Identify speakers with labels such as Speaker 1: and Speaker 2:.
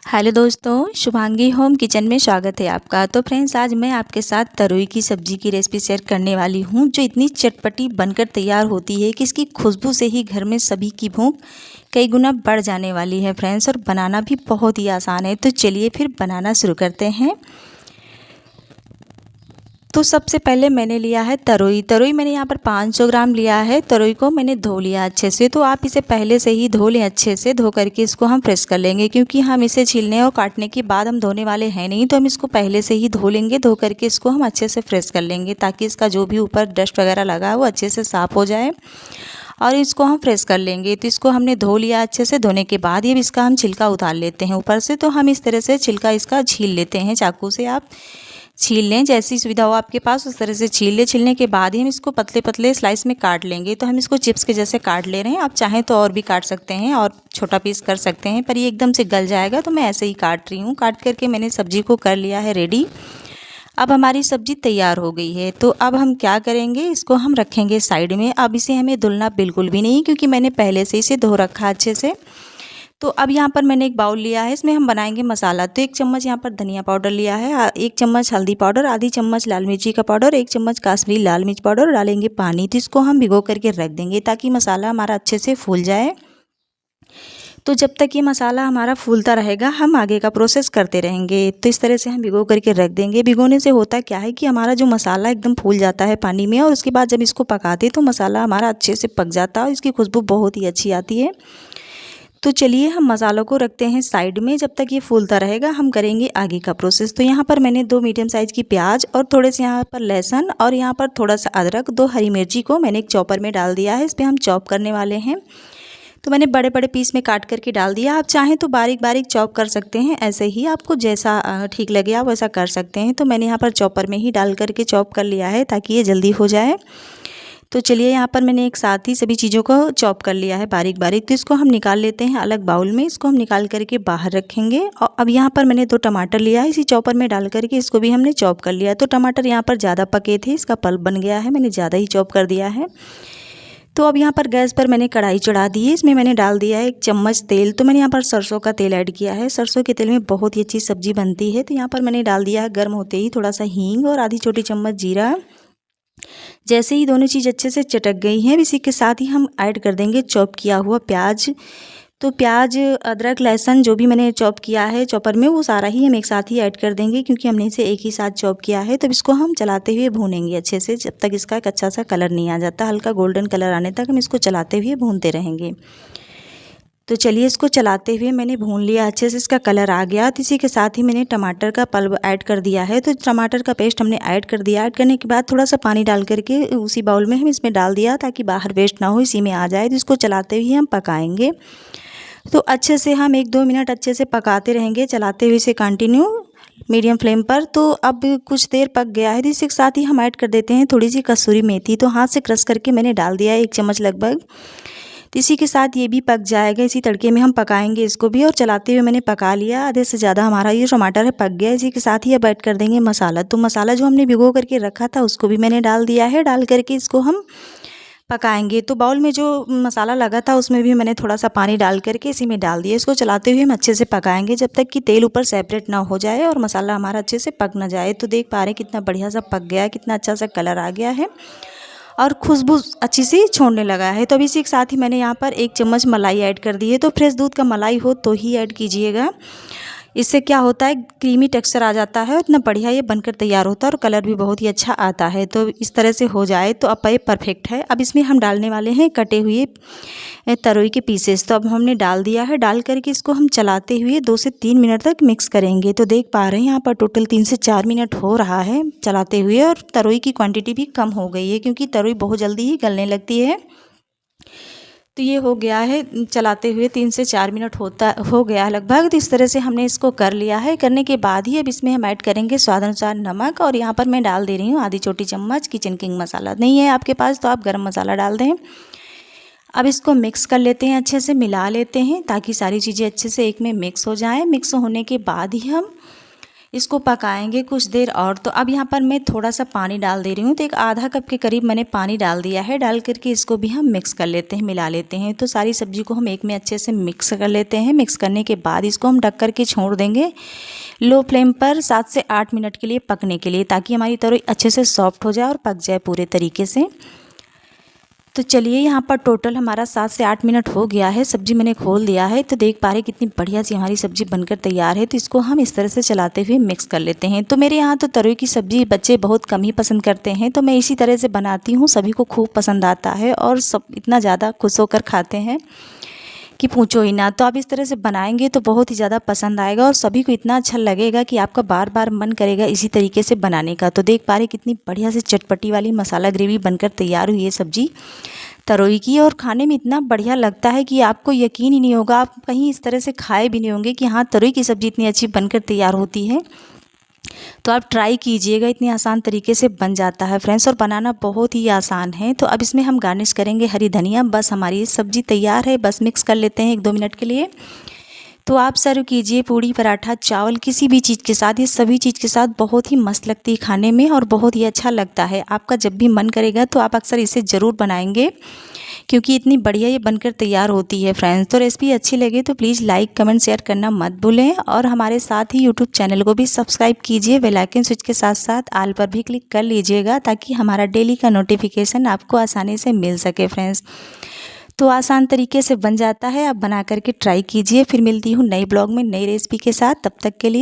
Speaker 1: Hello दोस्तों, Shubhangi home kitchen में स्वागत है आपका। तो फ्रेंड्स, आज मैं आपके साथ तरोई की सब्ज़ी की रेसिपी शेयर करने वाली हूं, जो इतनी चटपटी बनकर तैयार होती है कि इसकी खुशबू से ही घर में सभी की भूख कई गुना बढ़ जाने वाली है फ्रेंड्स। और बनाना भी बहुत ही आसान है। तो चलिए फिर बनाना शुरू करते हैं। तो सबसे पहले मैंने लिया है तरोई मैंने यहाँ पर 500 ग्राम लिया है। तरोई को मैंने धो लिया अच्छे से। तो आप इसे पहले से ही धो लें अच्छे से। धो करके इसको हम फ्रेश कर लेंगे, क्योंकि हम इसे छीलने और काटने के बाद हम धोने वाले हैं नहीं। तो हम इसको पहले से ही धो लेंगे। धो करके इसको हम अच्छे से फ्रेश कर लेंगे, ताकि इसका जो भी ऊपर डस्ट वगैरह लगा है वो अच्छे से साफ़ हो जाए और इसको हम फ्रेश कर लेंगे। तो इसको हमने धो लिया अच्छे से। धोने के बाद ये इसका हम छिलका उतार लेते हैं ऊपर से। तो हम इस तरह से छिलका इसका छील लेते हैं। चाकू से आप छील लें, जैसी सुविधा हो आपके पास उस तरह से छील लें। छीलने के बाद ही हम इसको पतले पतले स्लाइस में काट लेंगे। तो हम इसको चिप्स के जैसे काट ले रहे हैं। आप चाहें तो और भी काट सकते हैं और छोटा पीस कर सकते हैं, पर ये एकदम से गल जाएगा, तो मैं ऐसे ही काट रही हूँ। काट करके मैंने सब्जी को कर लिया है रेडी। अब हमारी सब्जी तैयार हो गई है। तो अब हम क्या करेंगे, इसको हम रखेंगे साइड में। अब इसे हमें धुलना बिल्कुल भी नहीं, क्योंकि मैंने पहले से इसे धो रखा अच्छे से। तो अब यहाँ पर मैंने एक बाउल लिया है, इसमें हम बनाएंगे मसाला। तो 1 चम्मच यहाँ पर धनिया पाउडर लिया है, 1 चम्मच हल्दी पाउडर, आधी चम्मच लाल मिर्ची का पाउडर, 1 चम्मच काश्मीरी लाल मिर्च पाउडर। डालेंगे पानी। तो इसको हम भिगो करके रख देंगे, ताकि मसाला हमारा अच्छे से फूल जाए। तो जब तक ये मसाला हमारा फूलता रहेगा, हम आगे का प्रोसेस करते रहेंगे। तो इस तरह से हम भिगो करके रख देंगे। भिगोने से होता क्या है कि हमारा जो मसाला एकदम फूल जाता है पानी में, और उसके बाद जब इसको पकाते तो मसाला हमारा अच्छे से पक जाता है और इसकी खुशबू बहुत ही अच्छी आती है। तो चलिए हम मसालों को रखते हैं साइड में। जब तक ये फूलता रहेगा, हम करेंगे आगे का प्रोसेस। तो यहाँ पर मैंने 2 मीडियम साइज़ की प्याज और थोड़े से यहाँ पर लहसुन और यहाँ पर थोड़ा सा अदरक, 2 हरी मिर्ची को मैंने एक चॉपर में डाल दिया है। इस पर हम चॉप करने वाले हैं। तो मैंने बड़े बड़े पीस में काट करके डाल दिया। आप चाहें तो बारीक बारीक चॉप कर सकते हैं, ऐसे ही आपको जैसा ठीक लगे आप वैसा कर सकते हैं। तो मैंने यहाँ पर चॉपर में ही डाल करके चॉप कर लिया है, ताकि ये जल्दी हो जाए। तो चलिए, यहाँ पर मैंने एक साथ ही सभी चीज़ों को चॉप कर लिया है बारीक बारीक। तो इसको हम निकाल लेते हैं अलग बाउल में। इसको हम निकाल करके बाहर रखेंगे। और अब यहाँ पर मैंने 2 टमाटर लिया है, इसी चॉपर में डाल करके इसको भी हमने चॉप कर लिया है। तो टमाटर यहाँ पर ज़्यादा पके थे, इसका पल्प बन गया है, मैंने ज़्यादा ही चॉप कर दिया है। तो अब यहाँ पर गैस पर मैंने कढ़ाई चढ़ा दी है। इसमें मैंने डाल दिया है 1 चम्मच तेल। तो मैंने यहाँ पर सरसों का तेल ऐड किया है। सरसों के तेल में बहुत ही अच्छी सब्ज़ी बनती है। तो यहाँ पर मैंने डाल दिया है गर्म होते ही थोड़ा सा हींग और आधी छोटी चम्मच जीरा। जैसे ही दोनों चीज़ अच्छे से चटक गई हैं, इसी के साथ ही हम ऐड कर देंगे चॉप किया हुआ प्याज। तो प्याज, अदरक, लहसुन जो भी मैंने चॉप किया है चॉपर में, वो सारा ही हम एक साथ ही ऐड कर देंगे, क्योंकि हमने इसे एक ही साथ चॉप किया है। तो इसको हम चलाते हुए भूनेंगे अच्छे से, जब तक इसका एक अच्छा सा कलर नहीं आ जाता। हल्का गोल्डन कलर आने तक हम इसको चलाते हुए भूनते रहेंगे। तो चलिए, इसको चलाते हुए मैंने भून लिया अच्छे से, इसका कलर आ गया। तो इसी के साथ ही मैंने टमाटर का पल्प ऐड कर दिया है। तो टमाटर का पेस्ट हमने ऐड कर दिया। ऐड करने के बाद थोड़ा सा पानी डाल करके उसी बाउल में हम इसमें डाल दिया, ताकि बाहर वेस्ट ना हो, इसी में आ जाए। तो इसको चलाते हुए हम पकाएंगे। तो अच्छे से हम 1-2 मिनट अच्छे से पकाते रहेंगे, चलाते हुए इसे कंटिन्यू मीडियम फ्लेम पर। तो अब कुछ देर पक गया है। तो इसके साथ ही हम ऐड कर देते हैं थोड़ी सी कसूरी मेथी। तो हाथ से क्रश करके मैंने डाल दिया है 1 चम्मच लगभग। तो इसी के साथ ये भी पक जाएगा। इसी तड़के में हम पकाएंगे इसको भी, और चलाते हुए मैंने पका लिया। आधे से ज़्यादा हमारा ये टमाटर है पक गया। इसी के साथ ही अब ऐड कर देंगे मसाला। तो मसाला जो हमने भिगो करके रखा था उसको भी मैंने डाल दिया है। डाल करके इसको हम पकाएंगे। तो बाउल में जो मसाला लगा था उसमें भी मैंने थोड़ा सा पानी डाल करके इसी में डाल दिया। इसको चलाते हुए हम अच्छे से पकाएंगे, जब तक कि तेल ऊपर सेपरेट ना हो जाए और मसाला हमारा अच्छे से पक ना जाए। तो देख पा रहे हैं कितना बढ़िया सा पक गया है, कितना अच्छा सा कलर आ गया है और खुशबू अच्छी सी छोड़ने लगा है। तो अब इसी के साथ ही मैंने यहाँ पर 1 चम्मच मलाई ऐड कर दी है। तो फ्रेश दूध का मलाई हो तो ही ऐड कीजिएगा। इससे क्या होता है, क्रीमी टेक्सचर आ जाता है, इतना बढ़िया ये बनकर तैयार होता है और कलर भी बहुत ही अच्छा आता है। तो इस तरह से हो जाए तो अब ये परफेक्ट है। अब इसमें हम डालने वाले हैं कटे हुए तरोई के पीसेस। तो अब हमने डाल दिया है। डाल करके इसको हम चलाते हुए 2 से 3 मिनट तक मिक्स करेंगे। तो देख पा रहे हैं यहाँ पर टोटल 3 से 4 मिनट हो रहा है चलाते हुए, और तरोई की क्वांटिटी भी कम हो गई है, क्योंकि तरोई बहुत जल्दी ही गलने लगती है। तो ये हो गया है चलाते हुए 3 से 4 मिनट हो गया है लगभग। तो इस तरह से हमने इसको कर लिया है। करने के बाद ही अब इसमें हम ऐड करेंगे स्वाद अनुसार नमक, और यहाँ पर मैं डाल दे रही हूँ आधी छोटी चम्मच किचन किंग मसाला। नहीं है आपके पास तो आप गरम मसाला डाल दें। अब इसको मिक्स कर लेते हैं, अच्छे से मिला लेते हैं, ताकि सारी चीज़ें अच्छे से एक में मिक्स हो जाएं। मिक्स होने के बाद ही हम इसको पकाएंगे कुछ देर और। तो अब यहाँ पर मैं थोड़ा सा पानी डाल दे रही हूँ, तो एक आधा कप के करीब मैंने पानी डाल दिया है। डाल करके इसको भी हम मिक्स कर लेते हैं, मिला लेते हैं। तो सारी सब्जी को हम एक में अच्छे से मिक्स कर लेते हैं। मिक्स करने के बाद इसको हम ढक करके छोड़ देंगे लो फ्लेम पर 7 से 8 मिनट के लिए पकने के लिए, ताकि हमारी तरोई अच्छे से सॉफ्ट हो जाए और पक जाए पूरे तरीके से। तो चलिए यहाँ पर टोटल हमारा 7 से 8 मिनट हो गया है। सब्ज़ी मैंने खोल दिया है, तो देख पा रहे कितनी बढ़िया सी हमारी सब्ज़ी बनकर तैयार है। तो इसको हम इस तरह से चलाते हुए मिक्स कर लेते हैं। तो मेरे यहाँ तो तरोई की सब्ज़ी बच्चे बहुत कम ही पसंद करते हैं, तो मैं इसी तरह से बनाती हूँ। सभी को खूब पसंद आता है और सब इतना ज़्यादा खुश होकर खाते हैं कि पूछो ही ना। तो आप इस तरह से बनाएंगे तो बहुत ही ज़्यादा पसंद आएगा और सभी को इतना अच्छा लगेगा कि आपका बार बार मन करेगा इसी तरीके से बनाने का। तो देख पा रहे कितनी बढ़िया से चटपटी वाली मसाला ग्रेवी बनकर तैयार हुई है सब्ज़ी तरोई की, और खाने में इतना बढ़िया लगता है कि आपको यकीन ही नहीं होगा, आप कहीं इस तरह से खाए भी नहीं होंगे कि हाँ तरोई की सब्ज़ी इतनी अच्छी बनकर तैयार होती है। तो आप ट्राई कीजिएगा, इतनी आसान तरीके से बन जाता है फ्रेंड्स, और बनाना बहुत ही आसान है। तो अब इसमें हम गार्निश करेंगे हरी धनिया। बस हमारी सब्ज़ी तैयार है, बस मिक्स कर लेते हैं 1-2 मिनट के लिए। तो आप सर्व कीजिए पूड़ी पराठा चावल किसी भी चीज़ के साथ, ये सभी चीज़ के साथ बहुत ही मस्त लगती है खाने में और बहुत ही अच्छा लगता है। आपका जब भी मन करेगा तो आप अक्सर इसे ज़रूर बनाएंगे, क्योंकि इतनी बढ़िया ये बनकर तैयार होती है फ्रेंड्स। तो रेसिपी अच्छी लगे तो प्लीज़ लाइक कमेंट शेयर करना मत भूलें, और हमारे साथ ही यूट्यूब चैनल को भी सब्सक्राइब कीजिए। बेल आइकन स्विच के साथ साथ ऑल पर भी क्लिक कर लीजिएगा, ताकि हमारा डेली का नोटिफिकेशन आपको आसानी से मिल सके फ्रेंड्स। तो आसान तरीके से बन जाता है, आप बना करके ट्राई कीजिए। फिर मिलती हूँ नई ब्लॉग में नई रेसिपी के साथ, तब तक के लिए